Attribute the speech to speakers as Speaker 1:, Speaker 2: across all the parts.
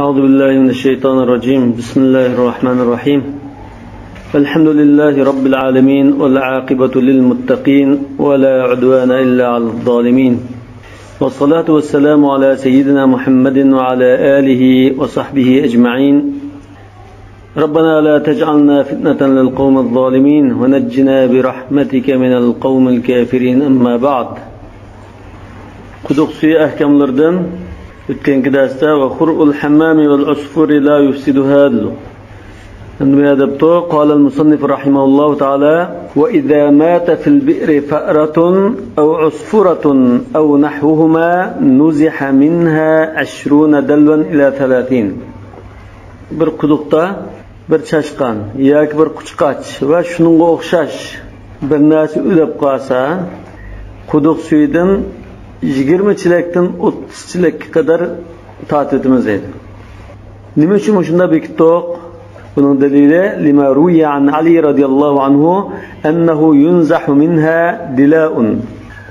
Speaker 1: أعوذ بالله من الشيطان الرجيم. بسم الله الرحمن الرحيم. الحمد لله رب العالمين والعاقبة للمتقين ولا عدوان إلا على الظالمين، والصلاة والسلام على سيدنا محمد وعلى آله وصحبه أجمعين. ربنا لا تجعلنا فتنة للقوم الظالمين ونجنا برحمتك من القوم الكافرين. أما بعد، قدقسي أحكام لردن o'tgan darsda va khur'ul hammami wal usfuri la yufsiduha عندما يدبتو قال المصنف رحمه الله تعالى: وإذا مات في البئر فأرة أو عصفرة أو نحوهما نزح منها 20 دلوا إلى 30. bir quduqda bir chashqan yoki bir quchqach va shuningga o'xshash bir narsa o'lib qolsa, quduq suyidan 20 chilakdan 30 chilakka qadar tatitimiz edi. Nima uchun shunda bekitdik? Bunun dalili lima ruya an Ali radhiyallohu anhu annahu yunzahu minha dila'un.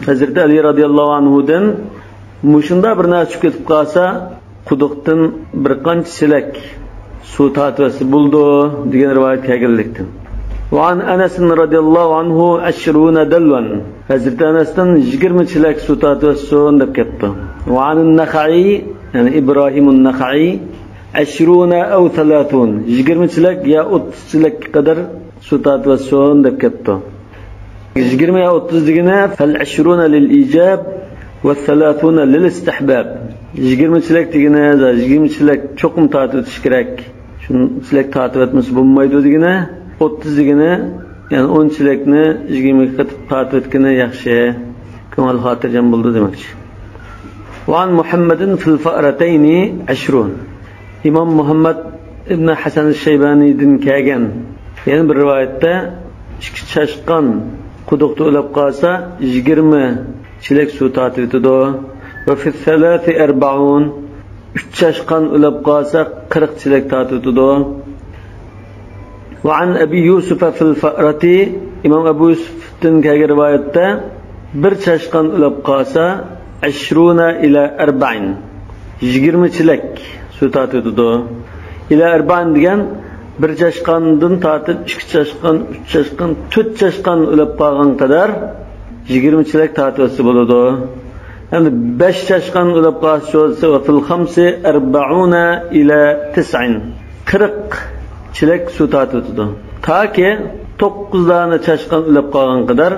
Speaker 1: Hazrat Ali radhiyallohu anhudan mushunda bir narsa ketib qolsa, quduqdan bir qancha chilak suv tatibasi bo'ldi degan rivoyat kelganlikdan. وعن أنس رضي الله عنه 20 دلوا. حضرت أنس'dan 20 chilak suv tatibasi deb ketdi. وعن النخعي يعني إبراهيم النخعي 20 أو 30. 20 chilak ya 30 chilak qadar suv tatibasi deb ketdi. 20 ya 30 degani فال20 للإيجاب وال30 للاستحباب. 20 chilak degani 20 chilak cho'qim tatib o'tish kerak. Shuni chilak tatib etmasa bo'lmaydi degani. 30 degani yani 10 chilakni 20 ga qatib tatib etgani yaxshi, ko'ngil xotirjam bo'ldi demakchi. وعن محمد في الفأرتين 20. İmam Muhammed ibn Hasan al-Shaybani'dan kelgan yana bir rivoyatda ikki chashqan quduqda o'lib qolsa 20 chilak suv tatib etadi. Va fi thalathi 40. 3 chashqan o'lib qolsa 40 chilak tatib etadi. وعن أبي يوسف في الفأرة. إمام أبو يوسف تنكاغ روايته bir chashqan o'lib qolsa 20 إلى 40. 20 chilak suv tatib etadi. إلى 40 degan bir chashqandan tatib 2 chashqan, 3 chashqan, 4 chashqan o'lib qolgan qadar 20 chilak tatibasi bo'ladi. Endi 5 chashqan o'lib qolsa va fil khamsi 40 إلى 90. 40 chilak suv tatib etadi. Taki 9 dana chashqan o'lib qolgan qadar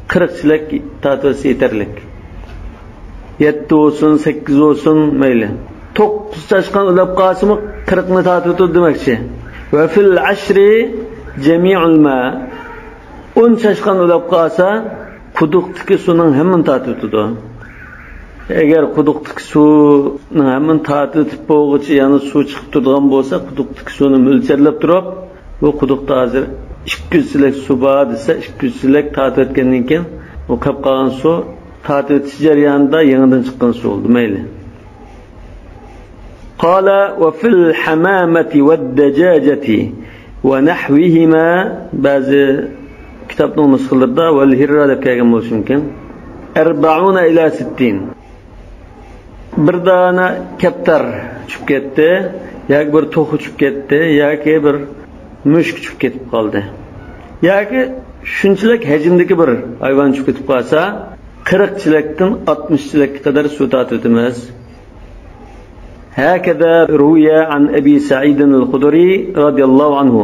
Speaker 1: 40 chilak tatibasi yetarli. 7 olsun, 8 olsun mayli. 9 chashqan o'lib qolsa 40 ni tatib etadi demakchi. Va fil ashri jami'ul ma. 10 chashqan o'lib qolsa quduqdagi suvning hammani tatib etadi. Agar quduqdagi suvning hammani tatib etib bo'lg'icha yana suv chiqib turadigan bo'lsa, quduqdagi suvni mo'lchallab turib, bu quduqda hozir 200 chilak suv bor desa, 200 chilak tatib etgandan keyin u qolib qolgan suv tatib etish jarayonida yangidan chiqqan suv bo'ldi, mayli. Qala va fil hamamati wad-dajajati wa nahwihima. Ba'zi kitobning nusxalarida val hirra deb kelgan bo'lishi mumkin. 40 ila 60. Bir dana kaptar tushib ketdi, yoki bir to'q tushib ketdi, yoki bir mushuk tushib ketib qoldi. Yoki shunchalik hajmdagi bir hayvon tushib ketib qolsa, 40 chilakdan 60 chilakka qadar suv tatib etamiz. هكذا روي عن أبي سعيد الخدري رضي الله عنه.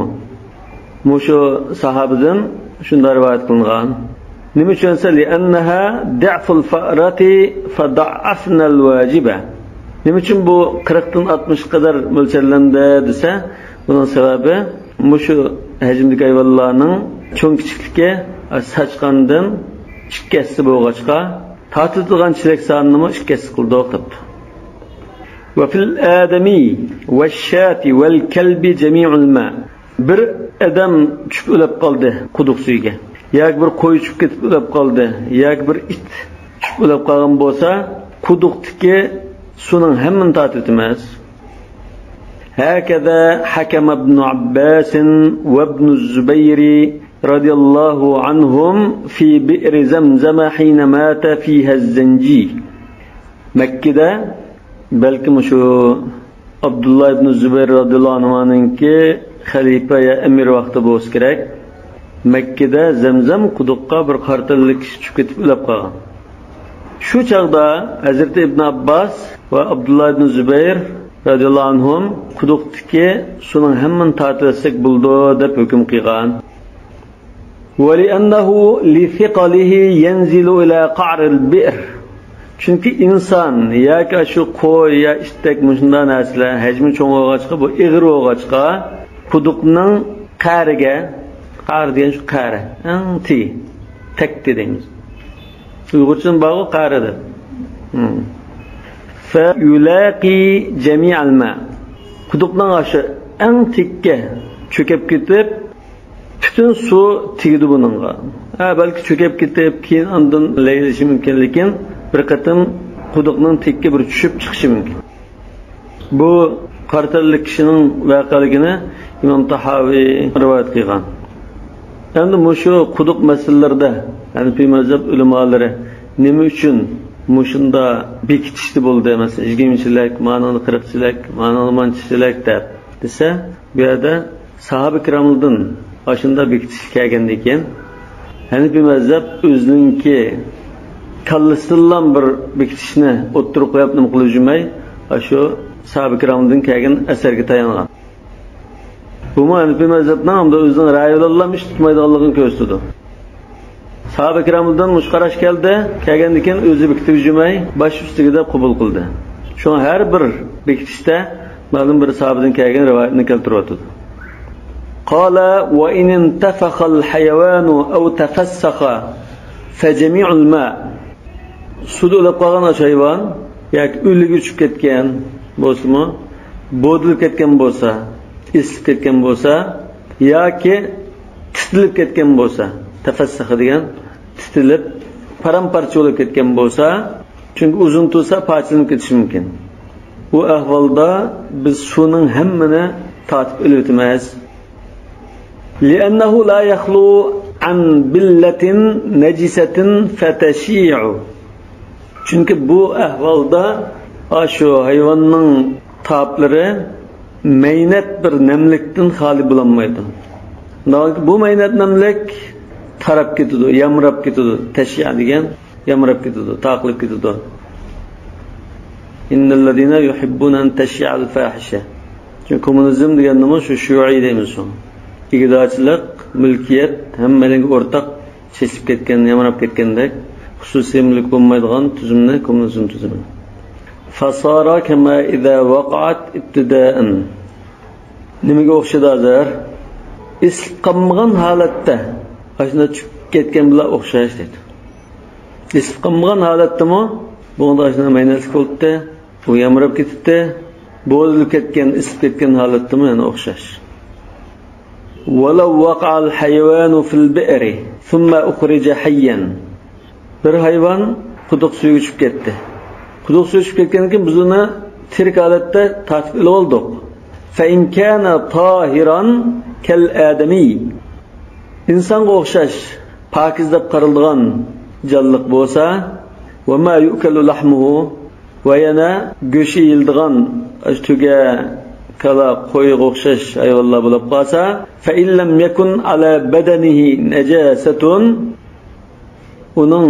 Speaker 1: مشو صحابدن شنو رواية قلنغان. نمشونسا لأنها ضعف الفأرة فضعفنا الواجبة. نمشون بو 40'dan 60 kadar mölçerlendi dese, bunun sebebi muşu hacimdeki hayvanlarning cho'ng kichikligi saçqandan 2 bo'lg'achqa tatitigan chilak sonini 2 qildi debdi. Ve fil adami ve şati vel kelbi jami'ul ma. Bir adam tushib o'lib qoldi quduq suyiga. Yoki bir qo'y tushib ketib o'lib qoldi, yoki bir it tushib o'lib qolgan bo'lsa, quduqdagi suvning hammani tatib etamiz. Hakaza hakam ibn Abbas va ibn Zubayr radiyallahu anhum fi bi'r Zamzam hina mata fiha az-zanji. Mekkede belki şu Abdullah ibn Zubayr radhiyallohu anhu'ningki xalifa ya emir vaqti bo'lsa kerak. Mekkada Zamzam quduqqa bir qartillik kishi tushib ketib o'lib qolgan. Shu chaqda Hazrat Ibn Abbas va Abdullah ibn Zubayr radhiyallohu anhum quduqdagi suvning hammani tortsak bo'ldi deb hukm qilgan. وَلِأَنَّهُ لِثِقَلِهِ يَنْزِلُ إِلَى قَعْرِ الْبِئْرِ Çünki insan yoki shu qo'y ya istak mushunday narsalar hajmi cho'ng bo'lg'achqa bu ig'ir bo'lg'achqa quduqning qa'riga qa'ri degan shu qa'ri tek deymiz. Uyg'urcha bog'i qa'ridir. Fa yulaqi jami'al ma quduqning ashi eng tikka cho'kib ketib bütün su tegdi buningga. Balki cho'kib ketib keyin undan laylishi mumkin, lekin bir qatim quduqning tekka bir tushib chiqishi mumkin. Bu qartillik kishining voqeligini Imom Tahaviy rivoyat qilgan. Endi mushu quduq masalalarida Hanafiy mazhab ulamolari nima uchun mushunda bekitishdi bo'ldi, masalan 20chilik, ma'noni 40chilik, ma'noni manchilik deb desa, bu yerda sahoba ikromlardan ashunda bekitish kelgandan keyin Hanafiy mazhab o'zininki kallasidan bir bekitishni o'ttirib qo'yib nima qilib yurmay, shu sahoba ikromlardan kelgan asarga tayangan. Bu Hanafiy mazhabning hamda o'zining ra'ylarini ish tutmaydiganligini ko'rsatdi. Sahoba ikromlardan mushqarash kelgandan keyin o'zi bekitib yurmay, bosh ustiga deb qabul qildi. Shunga har bir bekitishda ma'lum bir sahobadan kelgan rivoyatni keltiryapti. قال وإن انتفخ الحيوان أو تفسخ فجميع الماء suda o'lib qolgan hayvon yoki o'ligi uchib ketgan bo'lsa-mi, bo'dilib ketgan bo'lsa, isilib ketgan bo'lsa yoki titilib ketgan bo'lsa, tafassaha degan titilib param-parcha bo'lib ketgan bo'lsa, chunki uzun tursa parchalanib ketishi mumkin. Bu ahvolda biz suvning hammani tatib o'tmaymiz. لأنه لا يخلو عن بلة نجسة فتشيع. Çünkü bu ahvalda şu hayvanın taplari meynet bir nemlikten hali bulanmaydı. Bu meynet nemlik tarab ketidi, yamrab ketidi, tashiya degan yamrab ketidi, taqlib ketidi. İnnellezina yuhibbuna an tashi'al fahisha. Çünkü komünizm degan nima shu shuiy deymiz shuni. İgdachilik, mulkiyat hammalarga o'rtaq chesib ketgan, yamrab ketgandek xususiy mulk bo'lmaydigan tuzumni kommunizm tuzumi. Fasara kama idza waqa'at ibtida'an. Nimaga o'xshadi azar? Islib qolmagan holatda, ashuna tushib ketgan bilan o'xshash dedi. Islib qolmagan holatdami? Bunda ashuna maynaslik bo'ldi, u yamrab ketdi, bo'zilib ketgan, islib ketgan holatdami yana o'xshash. ولو وقع الحيوان في البئر ثم أخرج حيا. Bir hayvon quduq suviga tushib ketdi. Quduq suviga tushib ketgandan keyin biz uni tirik holatda tortib olib oldik. Fa in kana tahiran kal adami. İnsonga o'xshash pokiz deb qaralgan jonliq bo'lsa, va ma yukalu lahmuhu va yana go'shi yildigan tuga kala qo'yga o'xshash hayvonlar bo'lib qolsa, fa illam yakun ala badanihi najasatun, uning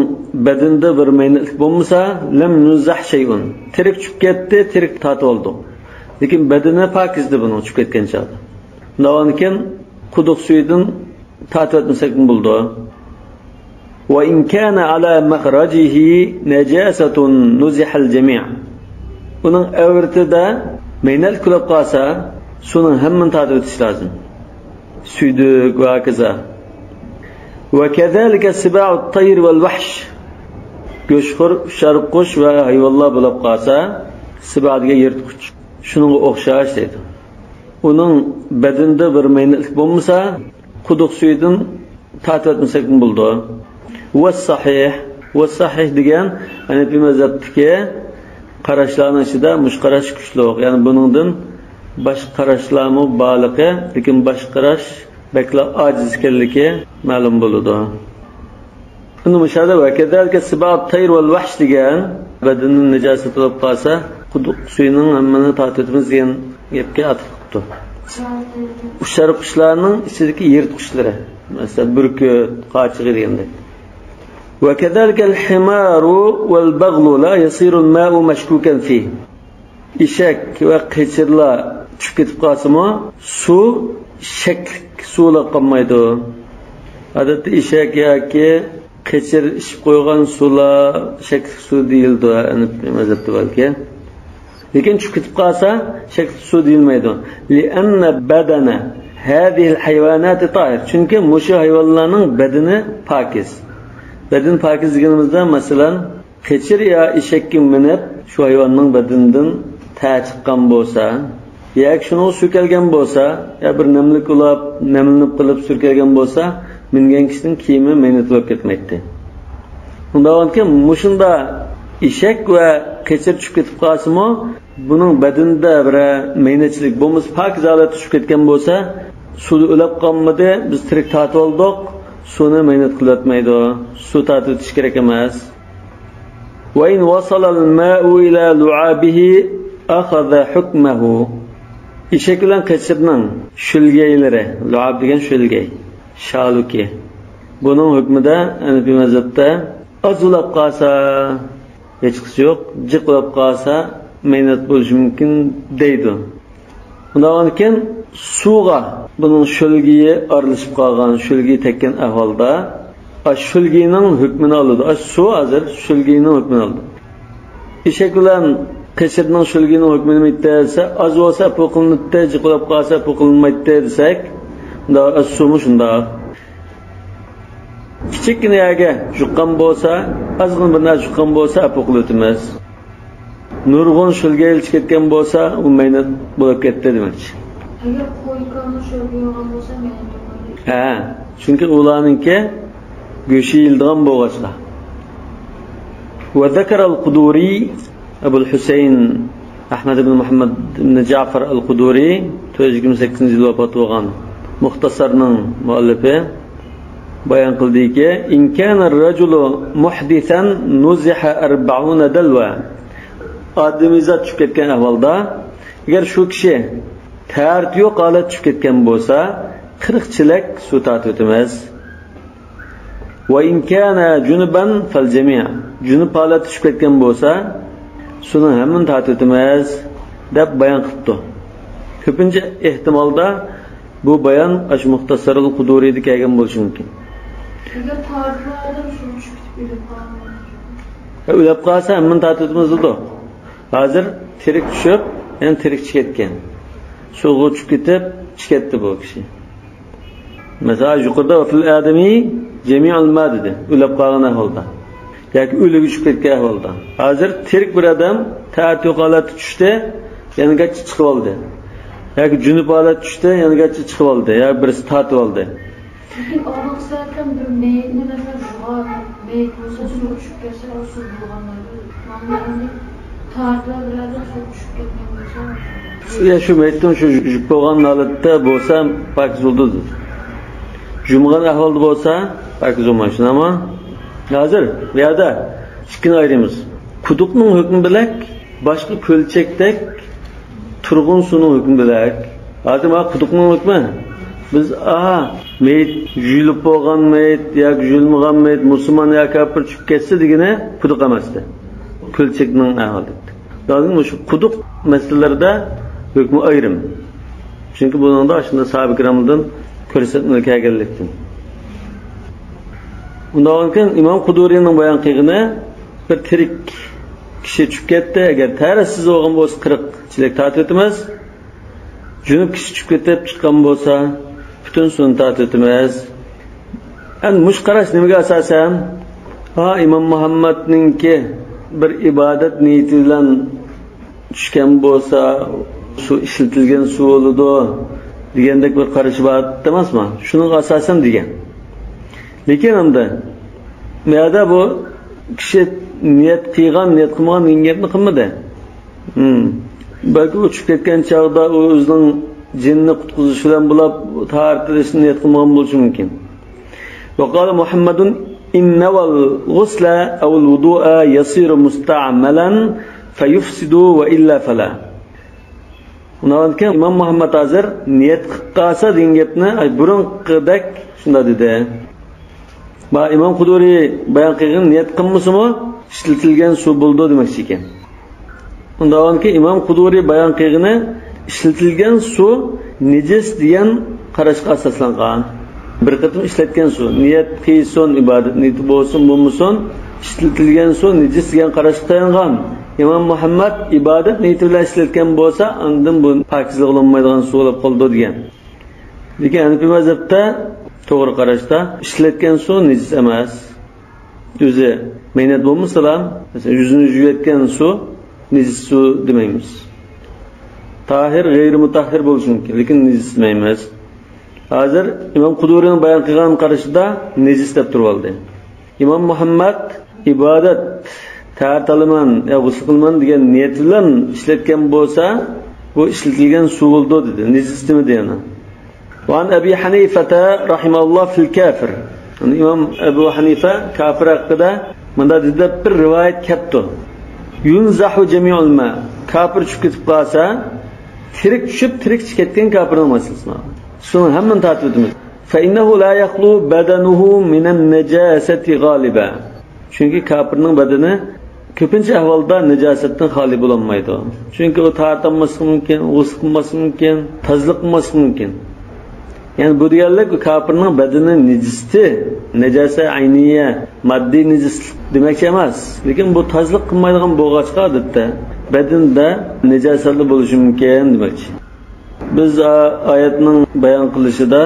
Speaker 1: badanida bir maynatlik bo'lmasa, lam nuzah shay'un, tirik tushib ketdi, tirik tatib oldi. Lekin badani pokizdi buning tushib ketgan chog'da. Undan keyin quduq suvidan tatib etmasak bo'ldi. Va in kana ala makhrajihi najasatun nuziha al-jami'. Uning avratida meynal kulib qolsa, suvning hammani tatib o'tish lozim. Suyduk va kaza. Va kazalika siba'u at-tayr wal-wahsh. Go'shxo'r, sharqush va hayvonlar bo'lib qolsa, siba degan yirtqich. Shuningga o'xshash dedi. Uning badanida bir meynalik bo'lmasa, quduq suvidan tatib o'tmasak bo'ldi. Va sahih degan Hanafiy mazhabidagi qarashlarning ichida mushqarash kuchliq. Ya'ni buningdan boshqa qarashlarmi borligi, lekin boshqa qarash bakla ojiz ekanligi ma'lum bo'ladi. Uni mushada va kazalika sibat tayr wal wahsh degan badanning najosati bo'lib qolsa, quduq suvining hammani tatib o'timiz degan gapga atf qilibdi. Ushar qushlarning ichidagi yirtqichlari, masalan burkut, qochiq degandek. وكذلك الحمار والبغل لا يصير الماء مشكوكا فيه. Eshak va qechirlar tushib ketib qolsa-mu, suv shaklik suvlar qolmaydi. Odatda eshak yoki qechir ishib qo'ygan suvlar shaklik suv deyildi, mazhabda balki. Lekin tushib ketib qolsa, shaklik suv deyilmaydi. Li'anna badana hadhihi al-haywanat tahir. Chunki mushu hayvonlarning badani pokiz. Badan pokiz deganimizda, masalan, qechir yo eshakka minib, shu hayvonning badanidan chiqqan bo'lsa, yoki shuni surkalgan bo'lsa, yo bir namlik ulab, namlanib qilib surkalgan bo'lsa, mingan kishining kiyimi maynat bo'lib ketmaydi. Undaqki, mushunda eshak va qechir tushib ketib qolsa-mu, buning badanida bir maynachilik bo'lmasa, pokiz holatda tushib ketgan bo'lsa, suvni ulab qolmadi, biz tirik tatib oldik, suvni maynat qilayotmaydi. Suv tatib o'tish kerak emas. Wa in wasala al-ma'u ila lu'abihi akhadha hukmahu. Eshak bilan qechirning shulgaylari, lu'ab degan shulgay, shaluki. Buning hukmida Hanafiy mazhabda azulab qolsa, hech qisi yo'q, jiqlab qolsa maynat bo'lishi mumkin deydi. Undan keyin suvga buning shulgiyi aralashib qolgan, shulgi tekkan ahvolda shulgining hukmini oladi. Suv hozir shulgining hukmini oladi. Eshak bilan qechirning shulgining hukmini aytsa, az bo'lsa po'qilinadi, jiqlab qolsa po'qilinmaydi desak, unda suvmi shunda. Kichikgina yaga juqqan bo'lsa, ozg'in bir narsa juqqan bo'lsa, po'qilotimiz. Nurg'un shulgayilib ketgan bo'lsa, u maynat bo'lib ketdi demakchi.
Speaker 2: Agar qo'yqonni shulga yog'an bo'lsa, maynat bo'lmaydi.
Speaker 1: Ha, chunki ularningki go'shi yildigan bo'lg'achlar. Va zakara al-Quduri Abu al-Husayn Ahmad ibn Muhammad ibn Ja'far al-Quduri 428-yil vafot bo'lgan muxtasarning muallifi bayon qildiki, in kana ar-rajulu muhdisan nuziha 40 dalwa. Odamizat tushib ketgan ahvolda, agar shu kishi tart yo'q holat tushib ketgan bo'lsa, 40 chilak suv tatib o'tamiz. Va in kana junuban fal jami'. Junub holat tushib ketgan bo'lsa, suvni hammasini tatib o'tamiz deb bayon qildi. Ko'pincha ehtimolda bu bayon ash muxtasarul Quduriyda kelgan bo'lishi mumkin.
Speaker 2: Agar tartlardan suv tushib ketib qolsa,
Speaker 1: o'lab qolsa hammasini tatib o'tamiz dedi. Hozir tirik tushib, yana tirik chiqib ketgan. Suvga tushib ketib, chiqibdi bu kishi. Mesela yuqorida fil adami jami'ul ma dedi. O'lab qolgan ahvolda. Yoki o'lib tushib ketgan ahvolda. Hozir tirik bir odam ta'at holatda tushdi, yanigacha chiqib oldi. Yoki junub holatda tushdi, yanigacha chiqib oldi. Yoki birisi tatib oldi.
Speaker 2: Lekin oqsatdan bir meyni mesela jug'ar, mey bo'lsa suv tushib ketsa, o suv bo'lganlar. Mana ta'atlar bilan suv tushib ketgan bo'lsa,
Speaker 1: ya shu meytdan shu jub bo'lgan holatda bo'lsa, pokiz bo'ldi. Jumg'an ahvolda bo'lsa, pokiz bo'lmaydi. Ammo hozir bu yerda ikkini ayiramiz. Quduqning hukmi bilak, boshqa ko'lchakdek turg'un suvning hukmi bilak. Hozir mana quduqning hukmi biz meyt yulib bo'lgan meyt yoki yulmagan meyt musulmon yoki kafir tushib ketsa degani quduq emasdi. Ko'lchakning ahvoli. Hozir shu quduq masalalarida hukmi ayrim. Chunki buningda shunda sahabe kiramdan ko'rsatmalar kelganlikdan. Undan keyin Imom Quduriyning bayon qilgani bir tirik kishi tushib ketdi, agar tarasiz bo'lgan bo'lsa 40 chilik tatib o'tamiz. Junub kishi tushib ketib chiqqan bo'lsa, butun suvni tatib o'tamiz. Endi mush qarash nimaga asosan? Imom Muhammadningki bir ibodat niyati bilan tushgan bo'lsa, shu ishlatilgan suv bo'ladi degandek bir qarash bor emasmi? Shuning asosan degan. Lekin endi miyada bu kishi niyat qilgan, niyat qilmagan gapni qilmadi. Balki uchib ketgan chog'da u o'zining jinni qutqizish bilan bo'lib ta'artilishni niyat qilmagan bo'lishi mumkin. Va qala Muhammadun innawal ghusla aw al-wudu'a yasiru musta'malan fayufsidu wa illa fala. Undan keyin İmam Muhammad hazır niyet qilsa degan gapni burunqidek shunda dedi. Ba İmam Quduriy bayon qilgan niyat qilmasimi ishlatilgan suv bo'ldi demoqchi ekan. Undan keyin İmam Quduriy bayon qilgani ishlatilgan suv nejis degan qarashga asoslangan. Bir qatim ishlatgan suv niyat qilsin ibodat niyati bo'lsin bo'lmasin ishlatilgan suv nejis degan qarashga tayangan. İmam Muhammad ibodat niyati bilan ishlatgan bo'lsa, undan bu pokizlik qilinmaydigan suv bo'lib qoldi degan. Lekin Hanafi mazhabda to'g'ri qarashda ishlatgan suv nejis emas. O'zi mehnat bo'lmasa ham, masalan, yuzini yuvayotgan suv nejis suv demaymiz. Tahir, g'ayri mutahhir bo'lishi mumkin, lekin nejis demaymiz. Hozir İmam Quduriyning bayon qilgan qarashida nejis deb turib oldi. İmam Muhammad ibodat ta'taliman yo g'usl qilman degan niyat bilan ishlatgan bo'lsa, bu ishlatilgan suv bo'ldi dedi. Nejis demadi yana. Va an Abi Hanifa rahimahulloh fil kafir. İmam Abu Hanifa kafir haqida bunda dedi bir rivoyat kelibdi. Yunzahu jami'ul ma. Kafir tushib ketib qolsa, tirik tushib tirik ketgan kafirning masalasini. Shuni hammasini tatib o'tamiz. Fa innahu la yakhlu badanuhu minan najasati ghaliba. Chunki kafirning badani ko'pincha ahvolda najosatdan xoli bo'lolmaydi. Chunki u tartanmasi mumkin, g'usl qilmasi mumkin, tozalik qilmasi mumkin. Yani bu deganlik kafirning badani nejisdi, najasa ayniya, moddiy nejislik demakchi emas. Lekin bu tozalik qilmaydigan bo'lg'achqa odatda badanda najosatli bo'lishi mumkin demakchi. Biz oyatning bayon qilishida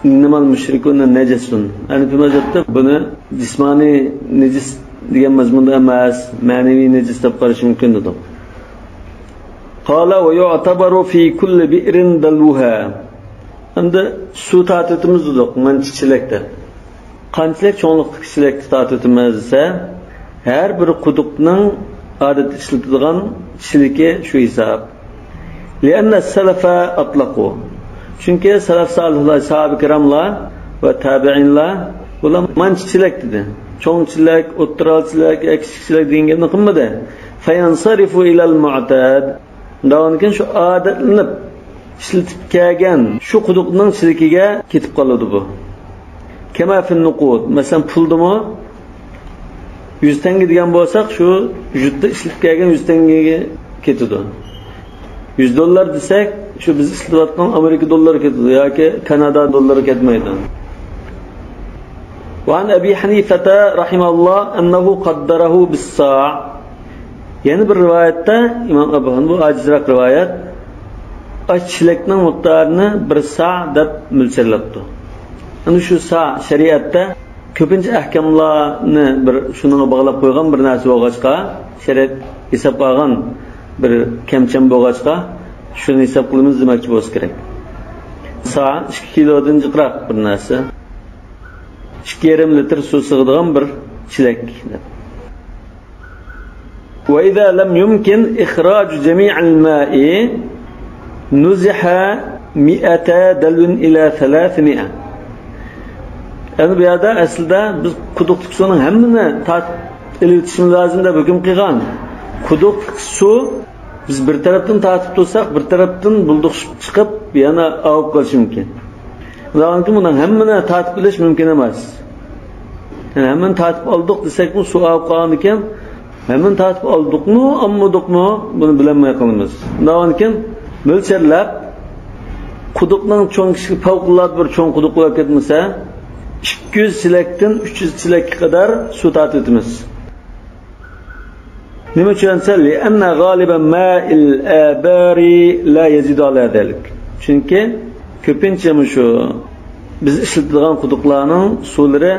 Speaker 1: innamal mushrikuna najasun. Hanafi mazhabda buni jismoniy najis degan mazmunda emas, ma'naviy najis deb qarash mumkin dedi. Qala va yu'tabaru fi kulli bi'rin dalluha. Endi suv tatitimiz dedik, manchichilakda. Qanchalik cho'nliqli kichilakda tatitimiz esa, har bir quduqning odat ishlatilgan kichligi shu hisob. Lianna salafa atlaqu. Chunki salaf solihlar, sahabe kiramlar va tabi'inlar bular manchichilak dedi. Cho'ngchilak, o'ttiralchilak, kichikchilak degan gapni qilmadi. Fayansarifu ilal mu'tad. Davonkin shu odatlanib ishlatib kelgan shu quduqning chilikiga ketib qoladi bu. Kama fil nuqud. Masalan, puldimi 100 tanga degan bo'lsak, shu vujudda ishlatib kelgan 100 tangaga ketadi. $100 desak, shu biz ishlatayotgan Amerika dollari ketadi yoki Kanada dollari ketmaydi. Wa an Abi Hanifa rahimahulloh annahu qaddarahu bis-sa'. Yana bir rivoyatda Imom Abu Hanifa bu ajizroq rivoyat ochlikning miqdorini bir sa' deb mo'ljallabdi. Ana shu sa' shariatda ko'pincha ahkamlarni bir shunga bog'lab qo'ygan bir narsa bo'lg'achqa, shariat hisob qilgan bir kamcham bo'lg'achqa shuni hisob qilamiz demoqchi bo'lsa kerak. Sa' 2 kilodan jiqroq bir narsa. 2,5 litr suv sig'adigan bir chilak. Wa idza lam yumkin ikhraj jami' al-ma'i nuziha 100 dalun ila 300. Yani bu yerda aslida biz quduqlik suvning hammani tatib o'tishimiz lozim deb hukm qilgan. Quduq suv biz bir tarafdan tatib tursak, bir tarafdan bulduq chiqib yana avib qolishi mumkin. Ularning bundan hammani tatib bilish mumkin emas. Yani hammani tatib oldik desak, bu suv avib qolgan ekan, hammani tatib oldikmi, olmadikmi buni bilolmay qolamiz. Ularning mo'lchallab quduqning cho'ng kichik favqulodda bir cho'ng quduq bo'lib ketmasa 200 chilakdan 300 chilakka qadar suv tatib o'tamiz. Nima uchun? Lianna g'aliban ma'il abari la yazidu ala zalik. Chunki ko'pincha shu biz ishlatadigan quduqlarning suvlari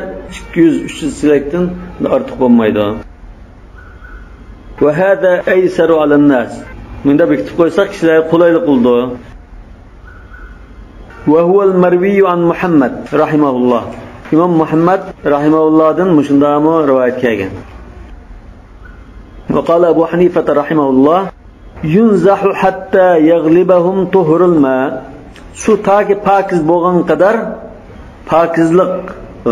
Speaker 1: 200-300 chilakdan ortiq bo'lmaydi. Va hada aysaru ala nas. Bunda bekitib qo'ysak kishilarga qulaylik bo'ldi. Va huwa al-marwi an Muhammad rahimahulloh. İmam Muhammad rahimahullah'dan mushundami rivoyat kelgan. Va qala Abu Hanifa rahimahulloh yunzahu hatta yaghlibahum tuhurul ma. Su taki pokiz bo'lgan qadar, pokizlik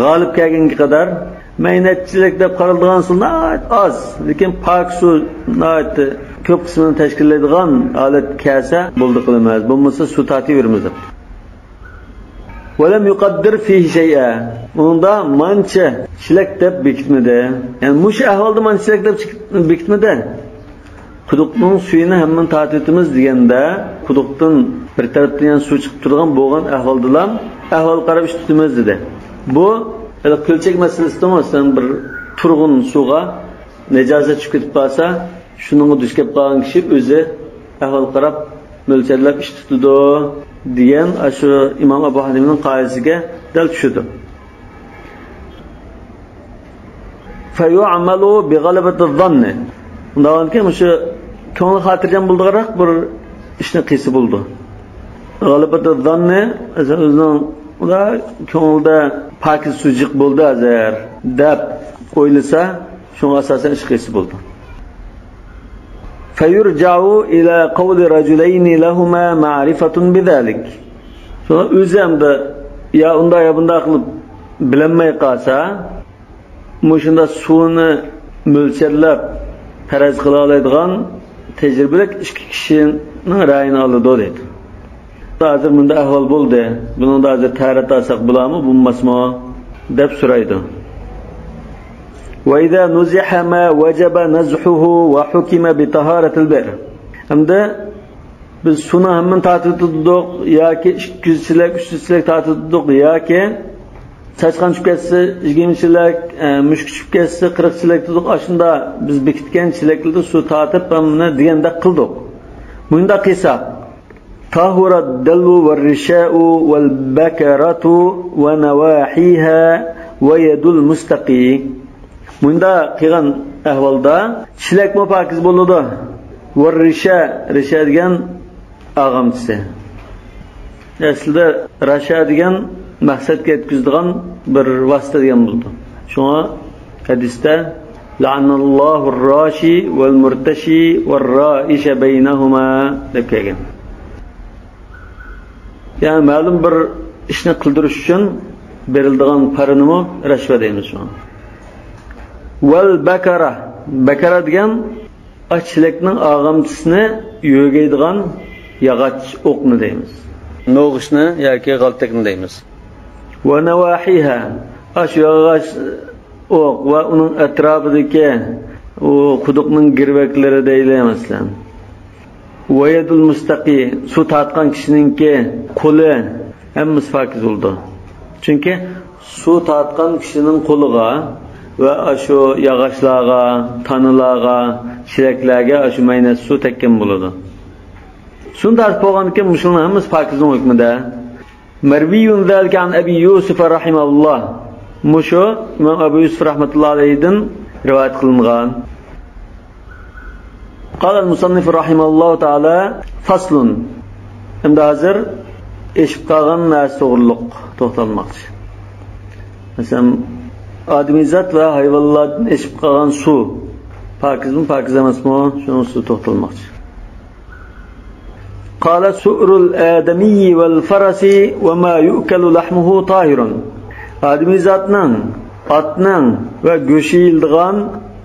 Speaker 1: g'olib kelgunga qadar maynatchilik deb qaraladigan suv oz, lekin pok suv ko'p qismini tashkillaydigan alat kasa bo'ldi qilamiz. Bo'lmasa suv tataveramiz. Valam yuqaddir fihi shay'a. Unda mancha chilak deb bekitmadi. Ya'ni mush ahvolda mancha chilak deb bekitmadi. Quduqning suyini hamman tatitimiz deganda, quduqdan bir tarafdan suv chiqib turgan bo'lgan ahvoldalam ahvol qarab ish tutamiz dedi. Bu ko'lchak masalasida masalan bir turg'un suvga najosat chiqib ketib qolsa, shuningga duch kelib qolgan kishi o'zi ahvol qarab mo'lchallab ish tutadi degan shu Imom Abu Hanifning qoidasiga dal tushdi. Fa yu'malu bi ghalabati adh-dhann. Undan keyin o'sha ko'ngil xotirjam bo'ldiqroq bir ishni qilsa bo'ldi. G'alabati adh-dhann o'zining unda ko'ngilda pokiz sujiq bo'ldi azar deb o'ylasa, shunga asosan ish qilsa bo'ldi. Fayurja'u ila qawli rajulayn lahumā ma'rifatun bidhalik. Shuna o'zi hamda ya unda ya bunda qilib bilinmay qolsa, mushunda suvni mo'lchallab faraz qila oladigan tajribali ikki kishining ra'yini oladi dedi. Hozir bunda ahvol bo'ldi. Buni hozir ta'rif olsak bo'ladimi, bo'lmasmi deb so'raydi. Wa idza nuziha ma wajaba nazhuhu wa hukima bi taharatil bir. Hamda biz suvni hamman tatitdik yoki 200 chilak 300 chilak tatitdik yoki Saçqan tushib ketsa 20 chilak, mushuk tushib ketsa 40 chilak tutdik. Ashunda biz bekitgan chilaklarni suv tatib hamma deganda qildik. Bunda qilsa tahura dallu var risha'u wal bakaratu wa nawahiha wa yadul mustaqi. Bunda qilgan ahvolda chilak pokiz bo'ladi. Var risha degan ag'amchisi. Aslida rasha degan maqsadga yetkazadigan bir vosita degan bo'ldi. Shunga hadisda la'anallohu ar-rashi wal murtashi war ra'isha baynahuma deb kelgan. Yani ma'lum bir ishni qildirish uchun beriladigan paranimi rashva deymiz shunga. Wal bakara degan ochlikning og'amchisini yo'gaydigan yog'och o'qni deymiz. No'g'ishni yoki g'altakni deymiz. Va nawahiha ashyogash o'q va uning atrofidagi u quduqning girvaklari deyilmasdan. Va yadul mustaqi suv tatgan kishiningki qo'li hammasi pokiz bo'ldi. Chunki suv tatgan kishining qo'liga va shu yog'ochlarga, tanalarga, chilaklarga shu mayna suv tekkan bo'ladi. Shunda bo'lganki mushulmon hammasi pokizning hukmida. Marviyun zalika an Abi Yusuf rahimahulloh. Musho Imom Abu Yusuf rahmatullohi alayhidan rivoyat qilingan. Qala al-musannif rahimahulloh taala faslun. Endi hozir eshib qolgan narsa to'g'riliq to'xtalmoqchi. Masalan, odamizot va hayvonlardan eshib qolgan suv pokizmi, pokiz emasmi? Shuni suv to'xtalmoqchi. قال سؤر الآدمي والفرس وما يؤكل لحمه طاهر. آدمي zatning, atning va go'shi yildigan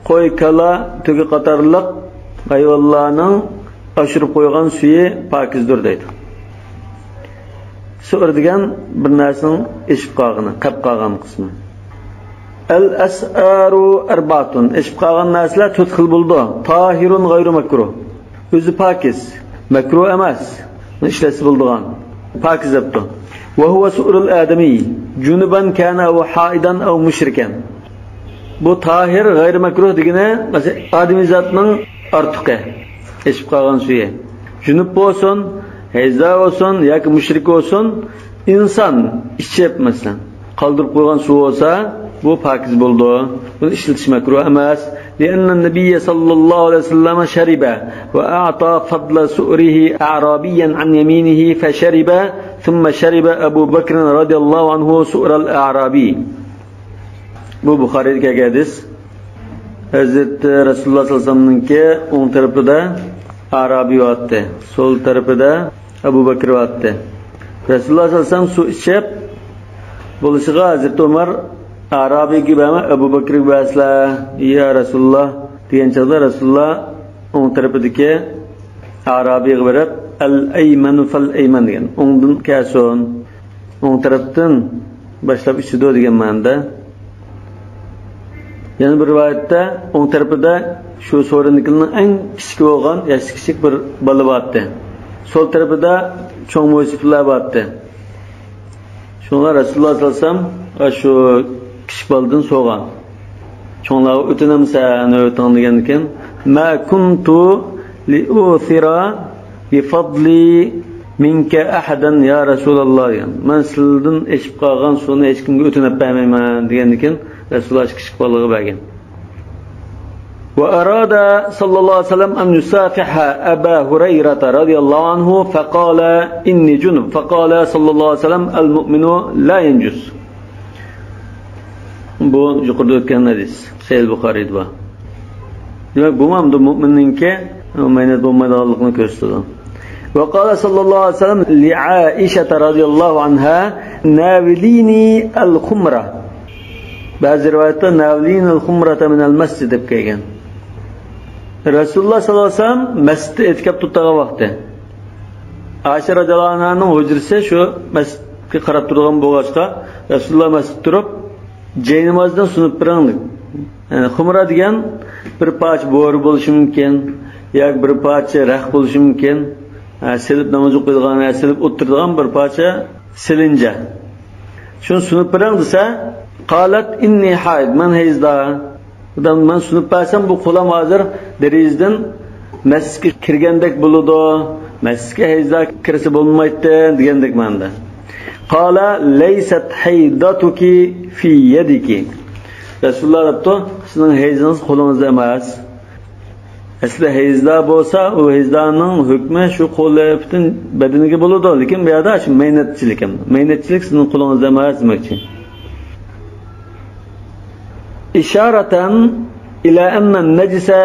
Speaker 1: qo'y, kala, tugi qatorliq hayvonlarning oshirib qo'ygan suvi pokizdir deydi. Su'r degan bir narsaning eshib qolgani, qab qolgan qismi. Al-as'aru arba'atun. Eshib qolgan narsalar 4 xil bo'ldi. Tahirun g'ayru makruh. O'zi pokiz, makruh emas. Ishlasi bo'ldigan. Pokiz debdi. Va huwa su'rul adami, junuban kana va haidan aw mushrikan. Bu tahir g'ayru makruh degani, masalan, odamiy zotning ortiqi eshib qolgan suvi. Junub bo'lsin, hayza bo'lsin yoki mushrik bo'lsin, inson ichib masalan, qoldirib qo'ygan suv bo'lsa, bu pokiz bo'ldi. Buni ishlatish makruh emas. لأن النبي صلى الله عليه وسلم شرب وأعطى فضل سؤره أعرابيا عن يمينه فشرب ثم شرب أبو بكر رضي الله عنه سؤر الأعرابي. Bu Buxariy'dagi hadis. Hazrat Rasululloh sollallohu alayhi vasallamning o'ng tarafida Arabiy yotdi, so'l tarafida Abu Bakr yotdi. Rasululloh sollallohu alayhi vasallam suv ichib bo'lishiga Hazrat Umar Arabiy gibi ama Abu Bakr basla ya Rasulullah degan chaqda Rasulullah o'ng tarafidagi Arabiyga berib al-aymanu fal-ayman degan. O'ngdan kelsin, o'ng tarafdan boshlab ichido degan ma'noda. Yana bir rivoyatda o'ng tarafida shu so'rindikining eng kichik bo'lgan, yoshi kichik bir bola bordi. Sol tarafida cho'ng mo'siflar bordi. Shunga Rasululloh sollallohu alayhi vasallam shu kichik boladan so'rgan. Cho'nglar o'tinamsan, o'tin degan ekan. Ma kuntu li'uthira bi fadli minka ahadan ya Rasululloh degan. Men sizdan eshib qolgan suvni hech kimga o'tinib bermayman degan ekan. Rasululloh kichik bolaga bergan. وأراد صلى الله عليه وسلم أن يسافح أبا هريرة رضي الله عنه فقال إني جنب فقال صلى الله عليه وسلم المؤمن لا ينجس. Bu yuqorida o'tgan hadis Sahih Buxoriyda bor. Demak, bu ham mu'minninki maynet bo'lmaydiganligini ko'rsatadi. وقال صلى الله عليه وسلم لعائشة رضي الله عنها ناوليني الخمرة. Ba'zi rivoyatda navlin al-khumrata min al-masjid deb kelgan. Rasululloh sallallohu alayhi vasallam masjidda etkab turgan vaqtda Aisha radhiyallohu anhaning hujrasi shu masjidga qarab turgan bo'lg'achqa Rasululloh masjidda turib jay namozdan sunib biring. Yani xumra degan bir parcha bo'ri bo'lishi mumkin, yoki bir parcha raq bo'lishi mumkin. Silib namoz o'qiydigan, silib o'tiradigan bir parcha silinja. Shuni sunib biring desa qalat inni haid man hayzda. Odam men sunib bersam bu qo'lim hozir derizdan masjidga kirgandek bo'ladi. Masjidga hayzda kirsa bo'lmaydi degandek ma'noda. Qala laysat haydatuki fi yadiki. Rasululloh aytdi, sizning hayzingiz qo'lingizda emas. Aslida hayzda bo'lsa, u hayzdaning hukmi shu qo'li butun badaniga bo'ladi, lekin bu yerda shu maynatchilik ham. Maynatchilik sizning qo'lingizda emas demoqchi. İşareten ila anna an-najisa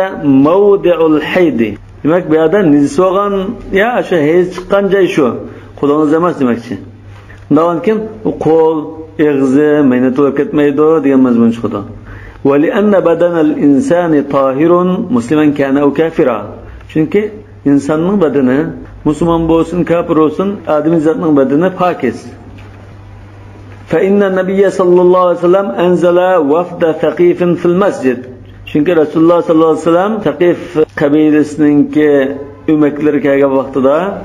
Speaker 1: mawdi'ul hayd. Demak, bu yerda najis bo'lgan, ya shu hayz chiqqan joy shu. Qo'lingiz emas demoqchi. Undan keyin u qo'l, og'zi maynat bo'lib ketmaydi degan mazmun chiqadi. Va li anna badanal insani tahirun musliman kana aw kafira. Chunki insonning badani musulmon bo'lsin, kafir bo'lsin, odamiy zotning badani pokiz. فإن النبي صلى الله عليه وسلم أنزل وفد ثقيف في المسجد. Çünkü Rasulullah sallallahu aleyhi ve sellem Thaqif kabilesininki ümekleri kelgan vaqtida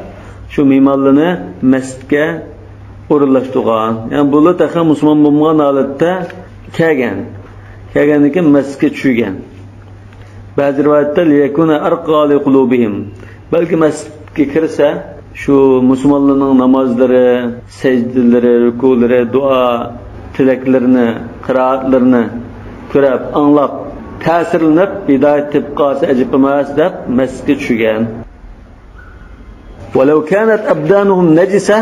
Speaker 1: şu mimarlığını mescidga o'rinlashtirgan. Yani bu taqa musulmon bo'lmagan holatda kelgan. Kelgandan keyin masjidga tushgan. Ba'zi rivoyatda liyakuna arqa li qulubihim. Balki masjidga kirsa şu musulmonlarning namozlari, sajdalari, rukulari, duo, tilaklarni, qiroatlarini ko'rib, anglab, ta'sirlanib, hidoyat tepib qolsa ajib emas deb masjidga tushgan. Walau kanat abdanuhum najisa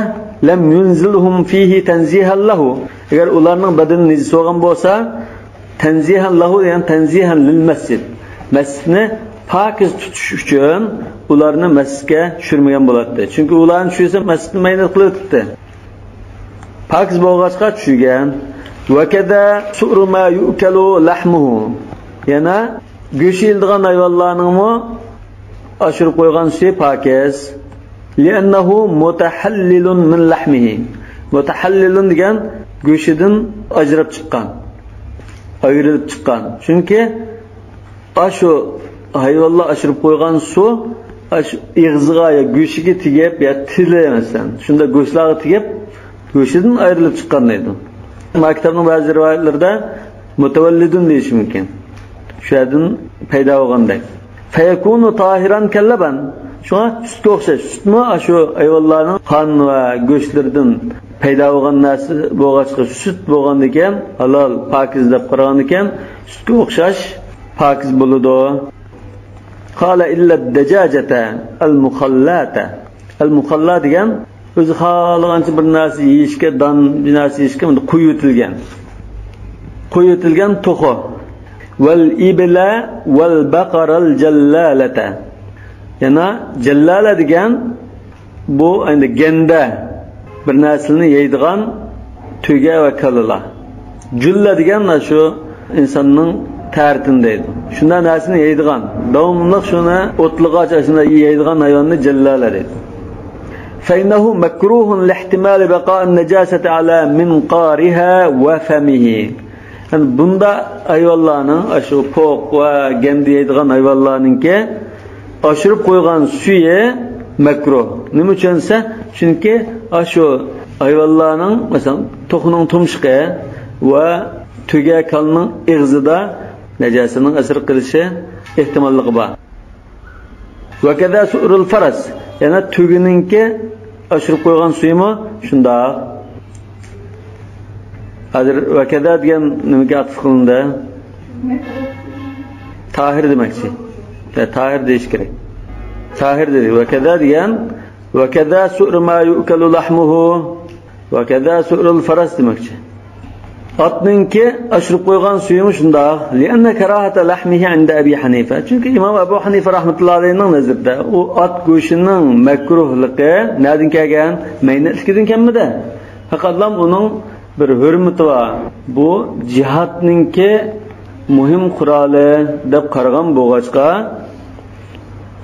Speaker 1: lam yunzilhum fihi tanzihan lahu. Agar ularning badani najis bo'lgan bo'lsa, tanzihan lahu, ya'ni tanzihan lil masjid. Masjidni pokiz tutish uchun ularni masjidga tushirmagan bo'ladi. Chunki ularni tushirsa masjidni maynat qilib o'tibdi. Pokiz bo'lg'achqa tushirgan. Va kada su'ru ma yu'kalu lahmuhu. Yana go'shi yildigan hayvonlarningmi oshirib qo'ygan suvi pokiz. Li'annahu mutahallilun min lahmihi. Mutahallilun degan go'shidan ajrab chiqqan. Ayrilib chiqqan. Chunki ashu hayvonlar oshirib qo'ygan suv ig'ziga yo go'shiga tegib yo tili masalan shunda go'shtlarga tegib go'shidan ayrilib chiqqan deydi. Maktabning ba'zi rivoyatlarida mutavallidun deyish mumkin. Shu yerdan paydo bo'lgandek. Fayakunu tahiran kallaban. Shuna sutga o'xshash. Sutmi shu hayvonlarning qon va go'shtlaridan paydo bo'lgan narsa bo'lg'achqa sut bo'lgandan keyin halol, pokiz deb qaragan ekan, sutga o'xshash pokiz bo'ladi. Qala illa ad-dajajata al-mukhallata. Al-mukhalla degan o'zi xohlagancha bir narsa yeyishga, don bir narsa yeyishga qo'yitilgan to'qi. Wal ibla wal baqaral jallalata. Yana jallala degan bu endi genda bir narsani yeydigan tuga va kalalar. Julla degan shu insonning tartin deydi. Shunda narsani yeydigan, davomli shuni o'tlig'och ashuna yeydigan hayvonni jallala deydi. فإنه مكروه لاحتمال بقاء النجاسة على منقارها وفمه. Yani bunda hayvanlarning aşu poq va gandi yeydigan hayvanlarningki oshirib qo'ygan suyi makruh. Nima uchunsa? Chunki aşu hayvanlarning masalan to'qining tumshqi va tugakalning ig'zida najosatning asir qilishi ehtimolligi bor. Va kaza surul faras, yana tugininki oshirib qo'ygan suyimi shunda. Hozir va kaza degan nimaga atf qilindi? Tahir demakchi. Tahir deyish kerak. Tahir dedi. Va kaza degan va kaza sur ma yu'kalu lahmuhu va kaza surul faras demakchi. Atninki oshirib qo'ygan suyimi shunda. Lianna karahata lahmihi 'inda Abi Hanifa. Chunki Imom Abu Hanifa rahmatullohi alayhining nazarida u at go'shining makruhligi nadin kelgan, maynatligidan kelmadi. Faqatlam uning bir hurmati var. Bu cihatninki muhim quroli deb qaragan bo'lg'achqa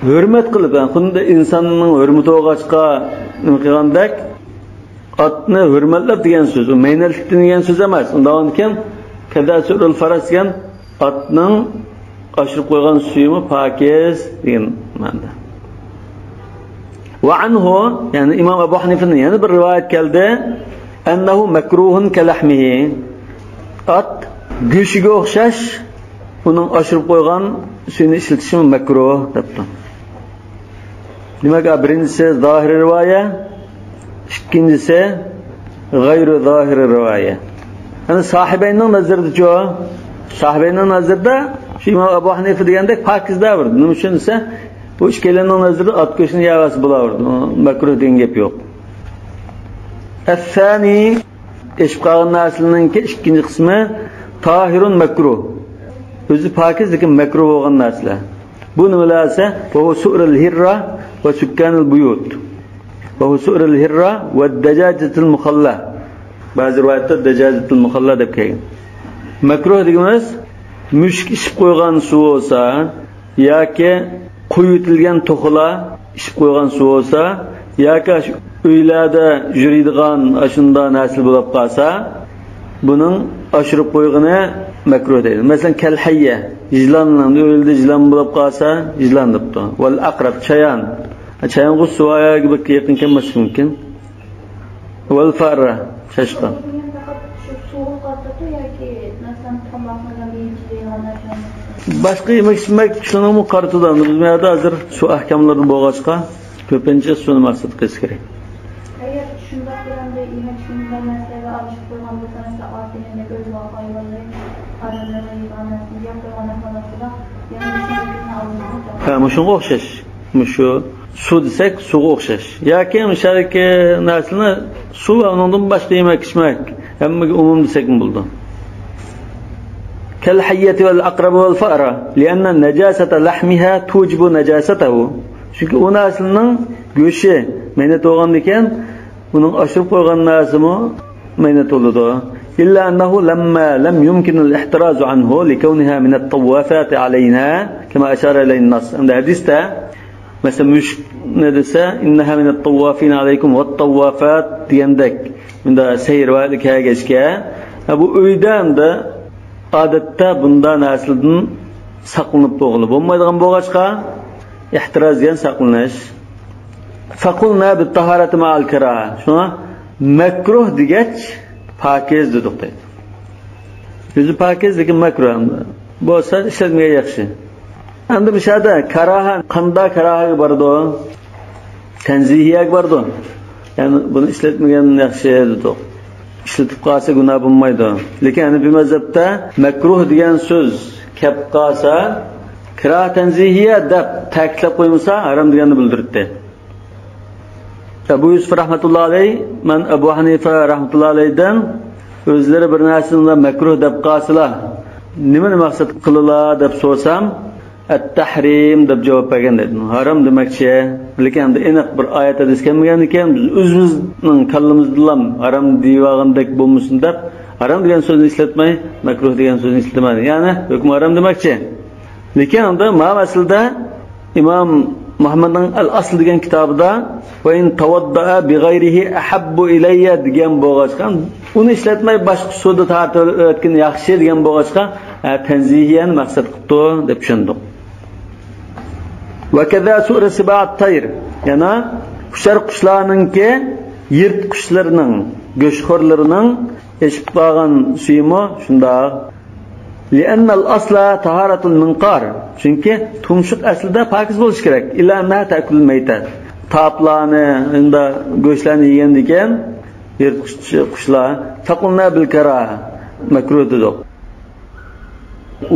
Speaker 1: hurmat qilib, xuddi insonning hurmati bo'lg'achqa nima qilgandek otni hurmatlab degan so'z, u maynatlik degan so'z emas. Undan keyin kadasurul faras degan otning oshirib qo'ygan suyimi pokiz degan ma'noda. Va anhu, ya'ni Imom Abu Hanifaning yana bir rivoyat keldi. Annahu makruhun kalahmihi. At go'shiga o'xshash uning oshirib qo'ygan suyini ishlatishi makruh debdi. Nimaga? Birinchisi zohir rivoya, ikkinchisi g'ayri zohir rivoya. Ana sohibayning nazarida-chi, sohibayning nazarida shu Imom Abu Hanifa degandek pokiz davr. Nima uchun desa, bu ishkalaning nazarida at go'shini yavasi bo'laverdi. Makruh degan gap yo'q. الثاني إشقاق الناس لنك إشكين قسمه طاهر مكروه. Özü pakiz lekin makruh bo'lgan narsalar. Bu nimalarsa? Bu su'rul hirra va sukkanul buyut. Bu su'rul hirra va dajajatul mukhalla. Ba'zi rivoyatda dajajatul mukhalla deb kelgan. Makruh deganimiz mushk ishib qo'ygan suv bo'lsa yoki quyitilgan to'qila ishib qo'ygan suv bo'lsa yoki uylarda yuradigan ashunda nasl bo'lib qolsa, buning oshirib qo'yg'ini makruh deydi. Masalan, kalhayya, yizlanning o'ldi yizlan bo'lib qolsa, yizlan debdi. Val aqrab, chayon. Chayon suvoyaga yaqin kelmasligi mumkin. Val farra, chashqon. Boshqa yemak shuni qartidan biz bu yerda hozir su ahkamlari bo'lg'achqa ko'pincha suni maqsad qilish kerak. Shunga o'xshash. Shu suv desak, suvga o'xshash. Yoki mishalki narsani suv va undan boshqa yemak ichmak, hammaga umum desak bo'ldi. Kal hayyati wal aqrab wal fa'ra, lianna najasata lahmiha tujibu najasatahu. Chunki u narsaning go'shi maynat bo'lgan ekan, uning oshirib qo'ygan narsami maynat bo'ladi. إلا أنه لما لم يمكن الاحتراز عنه لكونها من الطوافات علينا كما أشار إليه النص. عند حديثه مثلا مش ندسة إنها من الطوافين عليكم والطوافات يندك من ده سير وادك هاجش كا أبو أيدان ده عادة بندان أصلدن ساقلنب بوغلب وما يدغن بوغاشقا احتراز ين ساقلناش. فقلنا بالطهارة مع الكراهة شو مكروه ديجاتش pakiz dedik deydi. O'zi pakiz lekin makruh bo'lsa ishlatmay yaxshi. Endi bu yerda karaha qanda karaha bordi. Tanzihiyak bordi. Ya'ni buni ishlatmagan yaxshi dedik. Ishlatib qolsa gunoh bo'lmaydi. Lekin ana bu mazhabda makruh degan so'z kelib qolsa, kira tanzihiya deb ta'kidlab qo'ymasa, harom deganni bildirdi. Abu Yusuf rahmatullohi alayhi, men Abu Hanifa rahmatullohi alayhidan o'zlari bir narsani makruh deb qolsalar, nimani maqsad qildilar deb so'rsam, at-tahrim deb javob bergan edim. Harom demakchi, lekin endi aniq bir oyatda deskanmagan ekan, biz o'zimizning kallamizdan harom deyvagandek bo'lmasin deb harom degan so'zni ishlatmay makruh degan so'zni ishlatmadi. Ya'ni hukm harom demoqchi. Lekin unda ma'aslida Imom Muhammadning Al-Asl degan kitobida va in tawaddaa bi ghayrihi ahabbu ilayya degan bo'lg'achqan, uni ishlatmay boshqa suvda tortib o'tgan yaxshi degan bo'lg'achqa tanzihiyan maqsad qilibdi deb tushundik. Va kaza sura sibat tayr, yana qushlar qushlarningki yirt qushlarning go'shxo'rlarining eshib qolgan suyimi shunda. لأن الأصل طهارة المنقار. Çünkü tumshuq aslida pokiz bo'lish kerak. Illa ma ta'kul maytat. Toplarni, unda go'shtlarni yegan ekan, yirtqich qushlar faqulna bil karaha makruh dedik.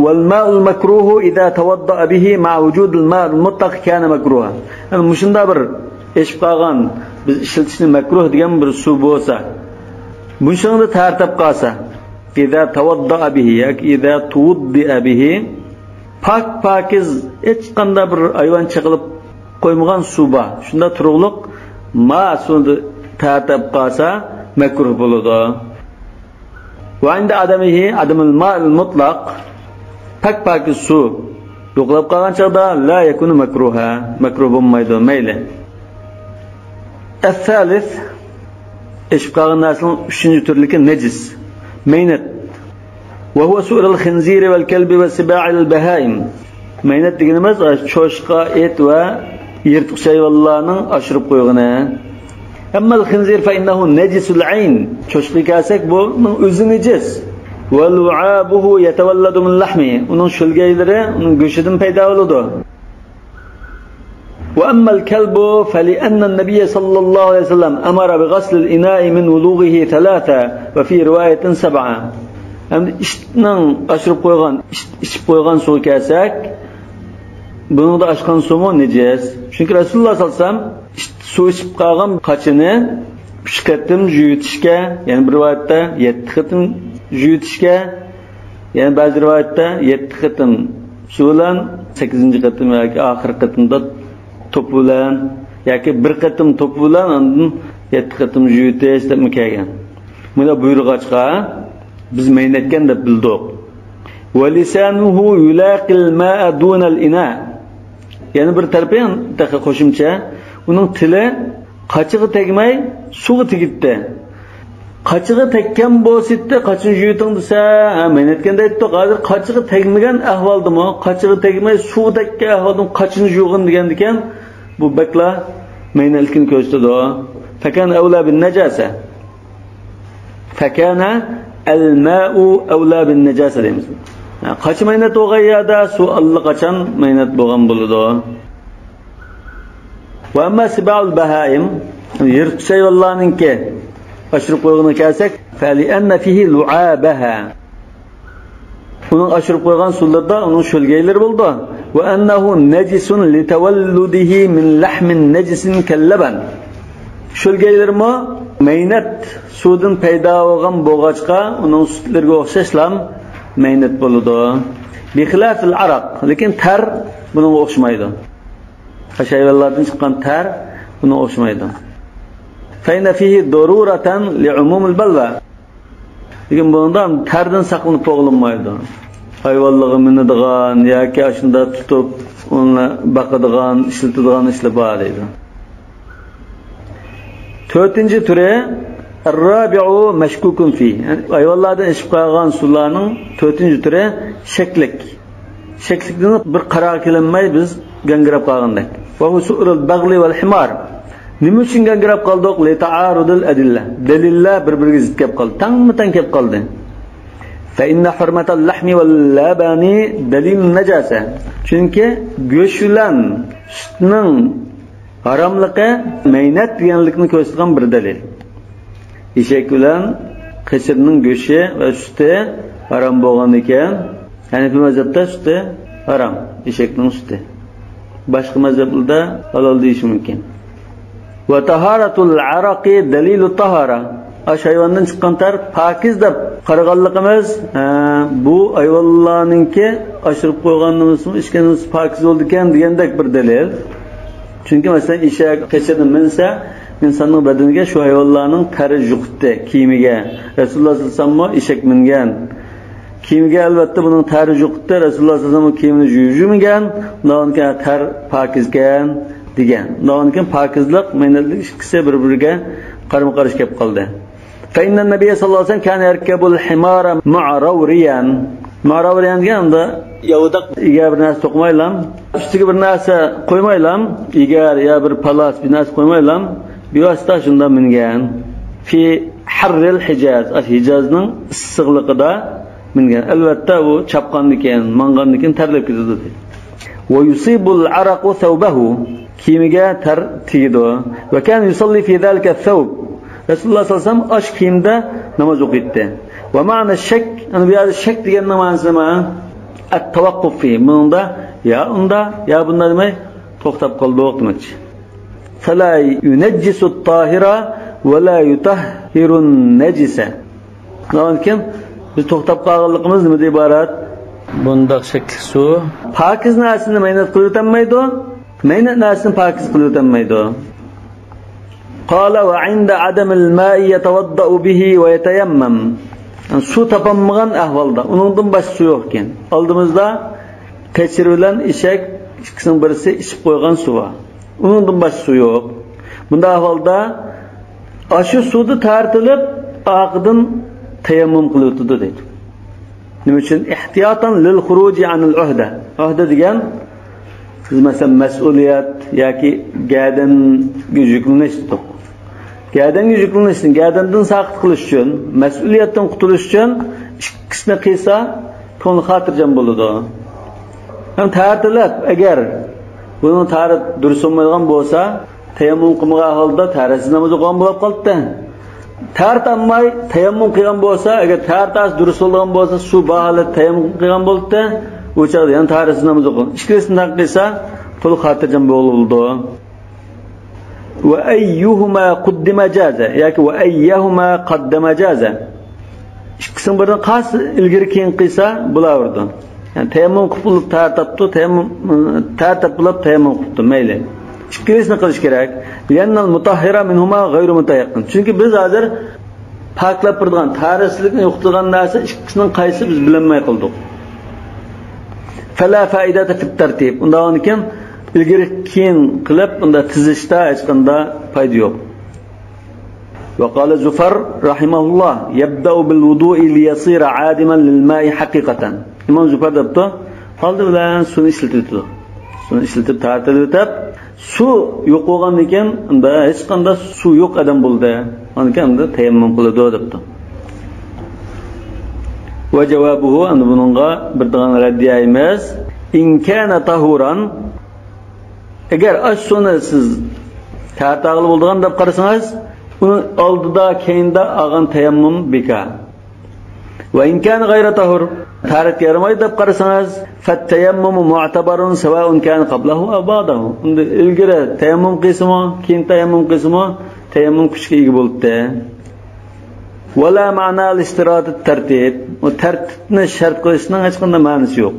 Speaker 1: Wal ma'ul makruhu idha tawadda'a bihi ma'a wujud al ma'al mutlaq kana makruha. Yani mushunda bir eshib qolgan biz ishlatishni makruh degan bir suv bo'lsa, bunishni tartib qolsa إذا توضأ به إذا توضئ به pakiz hech qanday bir ayvon chiqilib qo'ymagan suv bor. Shunda turug'liq ma suvni tartib qolsa makruh bo'ladi. Va inda adamihi adamul ma'al mutlaq pakiz suv yo'qlab qolgan chog'da la yakunu makruha, makruh bo'lmaydi, mayli. As-salis eshib qolgan narsaning 3-turligi najis. Meynat. Ve huve su'rul khinziri vel kelbi ve siba'il behaim. Meynat deganimiz cho'shqa, et ve yirtqich hayvonlarning ashirib qo'ygani. Amma al-khinzir fa innahu najisul ayn. Cho'shqa kelsak bu o'zi najis. Ve lu'abuhu yatawalladu min lahmi. Uning shulgaylari uning go'shidan paydo bo'ladi. وأما الكلب فلأن النبي صلى الله عليه وسلم أمر بغسل الإناء من ولوغه 3 وفي رواية 7. İştning ashirib qo'ygan, ishib qo'ygan suv kelsak, buningda ashqan suvmi najis. Chunki Rasululloh sallallohu alayhi vasallam suv ichib qolgan qachini 3 qatim yuvitishga, ya'ni bir rivoyatda 7 qatim yuvitishga, ya'ni ba'zi rivoyatda 7 qatim suv bilan 8-qatim yoki oxirgi qatimda to'p bilan yoki bir qatim to'p bilan undan 7 qatim yuvitish deb kelgan. Bunda buyurg'achqa biz meynatgan deb bildik. Va lisanuhu yulaqil ma'a duna al-ina. Yana bir tarafdan taqa qo'shimcha, uning tili qachig'i tegmay suvga tegibdi. Qachig'i tekkan bo'lsa, qachini yuyiting desa, meynatganda aytdi, hozir qachig'i tegmagan ahvoldimi, qachig'i tegmay suv tekkan ahvolda qachini yug'in degan ekan, bu bakla meynatlikni ko'rsatadi. Fakana awla bin najasa. Fakana al-ma'u awla bin najasa deymiz. Qachon meynat o'g'ayada suv allaqachon meynat bo'lgan bo'ladi. Va amma siba'ul bahaim, yirtqich hayvonlarningki ashirib qo'ygani kelsak, fali anna fihi lu'abaha. Uning ashirib qo'ygan suvlarda uning sho'lgaylari bo'ldi. Va annahu najisun litawalludihi min lahmin najisin kallaban. Sho'lgaylarmi meynat suvdan paydo bo'lgan bo'g'achqa uning sutlariga o'xshashlam meynat bo'ladi. Bi xilafil araq, lekin tar bunga o'xshamaydi. Hayvonlardan chiqqan tar bunga o'xshamaydi. Fa inna fihi daruratan li'umumil balwa. Lekin bundan tardan saqlanib qo'yilmaydi. Hayvonlarga minadigan yoki shunda tutib uni baqadigan, ishlatadigan ishlar bor deydi. 4-turi ar-rabi'u mashkukun fi. Yani hayvonlardan ishib qolgan suvlarning 4-turi shaklik. Shaklikdan bir qaror qilinmay biz gangrab qolgandek. Va su'rul bag'li wal himar. Nima uchun gangrab qoldik? Li ta'arudul adilla. Dalillar bir-biriga zid kelib qoldi. Tangmi-tang kelib qoldi. Fa inna hurmatal lahmi wal labani dalil najasa. Chunki go'sht bilan sutning haromligi meynat deganlikni ko'rsatgan bir dalil. Eshak bilan qisirning go'shti va suti harom bo'lgan ekan, Hanifi mazhabda suti harom, eshakning suti. Boshqa mazhablarda halol deyish mumkin. Va taharatul araqi dalilu tahara. Ash hayvondan chiqqan tar pokiz deb qaraganligimiz, bu hayvonlarningki ashirib qo'yganimiz, ichganimiz pokiz bo'ldi ekan degandek bir dalil. Chunki masalan eshak qachada minsa, insonning badaniga shu hayvonlarning teri yuqdi kiyimiga. Rasululloh sollallohu alayhi vasallam eshak mingan. Kiyimiga albatta buning teri yuqdi. Rasululloh sollallohu alayhi vasallam kiyimini yuvmagan, undan keyin ter pokizgan degan. Undan keyin pokizlik, maynalik ikkisi bir-biriga qarama-qarshi kelib qoldi. Fa inna nabiy sallallohu alayhi vasallam kana yarkabul himara ma'rawriyan. Ma'rawriyan deganda yovdaq egar bir narsa to'qmaylam, ustiga bir narsa qo'ymaylam, egar ya bir palas bir narsa qo'ymaylam, bevosita shunda mingan. Fi harril Hijaz, Hijazning issiqligida mingan. Albatta u chapqandikan, mangandikan tarlab ketadi. Wa yusibul araqu thawbahu, kiyimiga tar tegdi. Va kan yusalli fi zalika thawb. Rasululloh sollallohu alayhi vasallam osh kiyimda namoz o'qiydi. Va ma'na shak, ana bu yerda shak deganning ma'nosi nima? At-tawaqquf fi. Bunda ya bunda demay to'xtab qoldi demoqchi. Fala yunajjisu at-tahira va la yutahhiru an-najisa. Lekin biz to'xtab qolganligimiz nimadan iborat? Bunda shakli suv pokiz narsani maynat qilib o'tmaydi, maynat narsani pokiz qilib o'tmaydi. Qala va 'inda 'adam al-ma'i yatawadda'u bihi va yatayammam. Su topolmagan ahvolda, uningdan boshqa suv yo'q ekan. Oldimizda qechir bilan eshak ikkisining birisi ichib qo'ygan suv bor. Uningdan boshqa suv yo'q. Bunda ahvolda shu suvni tartilib, oqidan tayammum qilib o'tdi deydi. Nima uchun? Ihtiyotan lil xuruji anil uhda. Uhda degan siz masalan mas'uliyat yoki gadan yuklanish. Gadan yuklanishni, gadandan saqit qilish uchun, mas'uliyatdan qutulish uchun ikkisini qilsa, ko'ngli xotirjam bo'ladi. Ham tartilib, agar buni tarif durust bo'lmagan bo'lsa, tayammum qilmagan holda tarasiz namoz o'qigan bo'lib qoldi. Tartamay tayammum qilgan bo'lsa, agar tartas durust bo'lgan bo'lsa, shu baholat tayammum qilgan bo'ldi, o'chadi, ya'ni tarasiz namoz o'qigan. Ikkisini qilsa, to'liq xotirjam bo'ladi. Wa ayyuhuma qaddama jaza yoki va ayyuhuma qaddama jaza. Ikkisining biridan qaysi ilgari keyin qilsa bo'laverdi. Yani tayammum qilib tartabdi, tartab qilib tayammum qilibdi, mayli. Ikkisini qilish kerak. Ya'nal mutahhira minhuma g'ayru mutayaqqin. Chunki biz hozir paklab turgan, tarislikni yo'qtirgan narsa ikkisining qaysi biz bilmay qildik. Fala faidata fit tartib. Undan keyin ilgari keyin qilib unda tizishda hech qanday foyda yo'q. Va qala Zufar rahimahulloh yabda'u bil wudu'i li yasira 'adiman lil ma'i haqiqatan. Imom Zufar debdi, qoldi bilan suvni ishlatdi. Suvni ishlatib tartilib, suv yo'q bo'lgandan keyin unda hech qanday suv yo'q adam bo'ldi. Ondan unda tayammum qiladi debdi. Va javobuhu ana buningga bir dana raddiya emas. In kana tahuran, agar ashuni siz tartag'il bo'lgan deb qarasangiz, uni oldida keyinda olgan tayammum bekor. Va in kana g'ayra tahur, tarat yaramay deb qarasangiz, fat tayammum mu'tabarun sawa'un kana qablahu aw ba'dahu. Unda ilgari tayammum qilsimi, keyin tayammum qilsimi, tayammum kuchga ega bo'ldi. Wala ma'na al-istirat at-tartib. O tartibni shart qilishning hech qanday ma'nosi yo'q.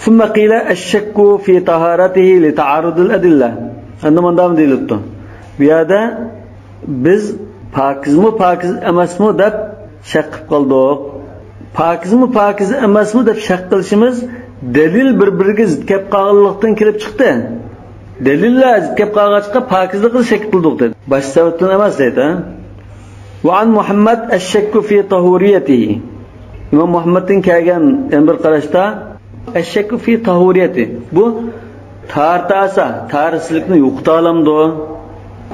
Speaker 1: ثم قيل الشك في طهارته لتعارض الأدلة. عندما دام ديلتو. بيادا biz pokizmi pokiz emasmi deb shak qilib qoldik. Pokizmi pokiz emasmi deb shak qilishimiz dalil bir-biriga zid kelib qolganlikdan kelib chiqdi. Dalillar zid kelib qolgachqa pokizlikni shak qildik dedi. Boshqa sababdan emas dedi. Va an Muhammad ash-shakk fi tahuriyatihi. Imom Muhammaddan kelgan bir qarashda ash-shakk fi tahuriyati. Bu tartasa, tarislikni yo'qita olamdi.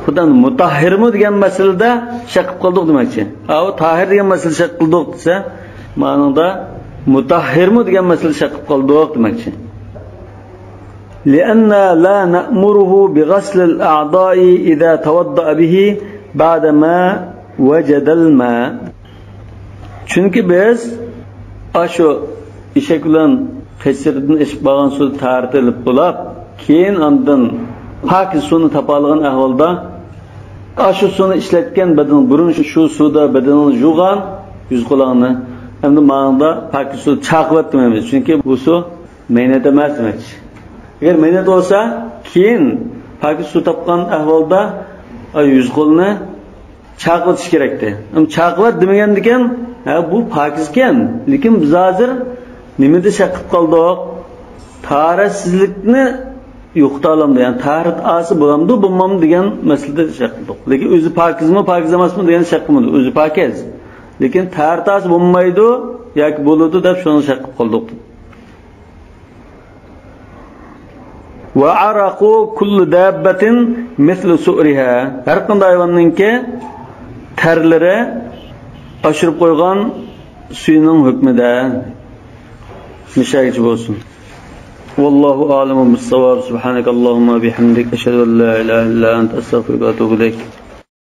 Speaker 1: Xudan mutahhirmi degan masalada shak qilib qoldik demoqchi. O tahir degan masalada shak qildik desa, ma'noda mutahhirmi degan masalada shak qilib qoldik demoqchi. Lianna la na'muruhu bi ghasl al-a'da'i idha tawadda'a bihi ba'da ma wajada al-ma. Chunki biz ashu eshak bilan qechirdan ishib bo'lgan suv tartilib bo'lib, keyin ondan pokiz suvni topolgan ahvolda shu suvni ishlatgan badan burun shu suvda badanni yuvgan yuz qo'lini endi ma'noda pokiz suv chaqib demaymiz, chunki bu suv maynat emas demak. Agar maynat bo'lsa, keyin Pakiz su topgan ahvolda yüz qo'lni chaqlatish kerakdi. Chaqlat demagan ekan, bu pakiz ekan. Lekin biz hozir nimada shak qilib qoldik? Tarasizlikni yo'qota olamdi. Ya'ni tarat asi bo'lamdi, bo'lmamdi degan masalada shak qildik. Lekin o'zi pakizmi, pakiz emasmi degan shak qilmadi. O'zi pakiz. Lekin tarat asi bo'lmaydi yoki bo'ladi deb shuni shak qilib qoldik. Wa araqu kullu dabbatin mislu su'riha. Har qanday hayvonninki terlari oshirib qo'ygan suyuning hukmida mishagichi bo'lsin. Vallohu a'lamu bis-savab. Subhanakallahumma bihamdik ashhadu an la ilaha illa anta astaghfiruka va atubu ilayk.